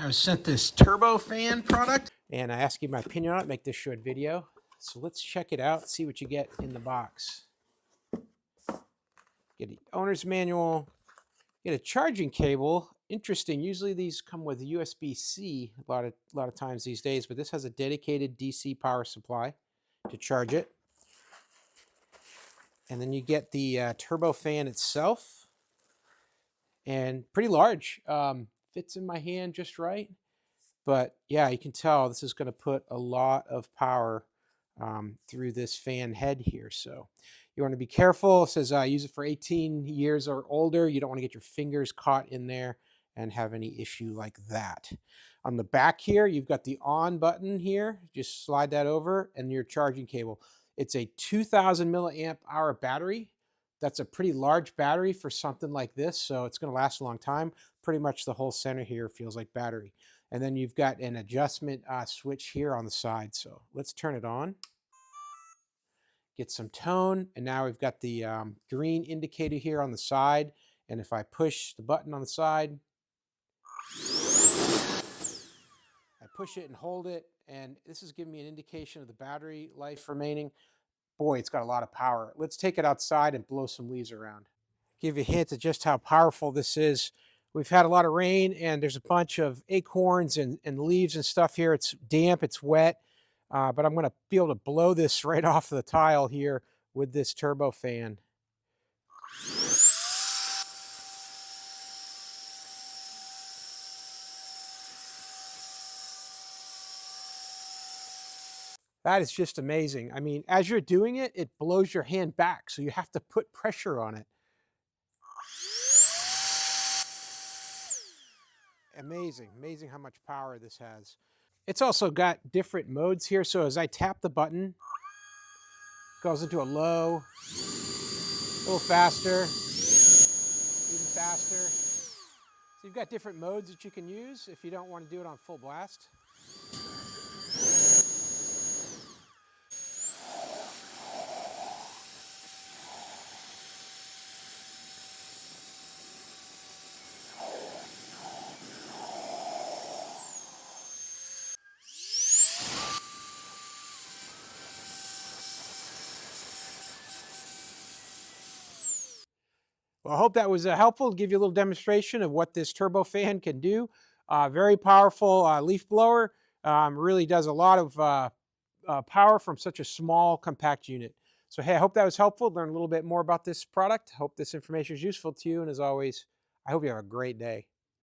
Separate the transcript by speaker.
Speaker 1: I was sent this turbo fan product, and I asked you my opinion on it, make this short video. So let's check it out, see what you get in the box. Get the owner's manual, get a charging cable. Interesting, usually these come with USB-C a lot of times these days, but this has a dedicated DC power supply to charge it. And then you get the turbo fan itself, and pretty large. Fits in my hand just right. But yeah, you can tell this is going to put a lot of power through this fan head here. So you want to be careful. It says use it for 18 years or older. You don't want to get your fingers caught in there and have any issue like that. On the back here, you've got the on button here. Just slide that over and your charging cable. It's a 2000 milliamp hour battery. That's a pretty large battery for something like this. So it's going to last a long time. Pretty much the whole center here feels like battery. And then you've got an adjustment switch here on the side. So let's turn it on. Get some tone. And now we've got the green indicator here on the side. And if I push the button on the side, I push it and hold it. And this is giving me an indication of the battery life remaining. Boy, it's got a lot of power. Let's take it outside and blow some leaves around. Give you a hint of just how powerful this is. We've had a lot of rain and there's a bunch of acorns and leaves and stuff here. It's damp, it's wet, but I'm going to be able to blow this right off the tile here with this turbo fan. That is just amazing. I mean, as you're doing it, it blows your hand back, so you have to put pressure on it. Amazing, amazing how much power this has. It's also got different modes here. So as I tap the button, it goes into a low, a little faster, even faster. So you've got different modes that you can use if you don't want to do it on full blast. Well, I hope that was helpful to give you a little demonstration of what this turbo fan can do. Very powerful leaf blower. Really does a lot of power from such a small, compact unit. So, hey, I hope that was helpful. Learn a little bit more about this product. Hope this information is useful to you. And as always, I hope you have a great day.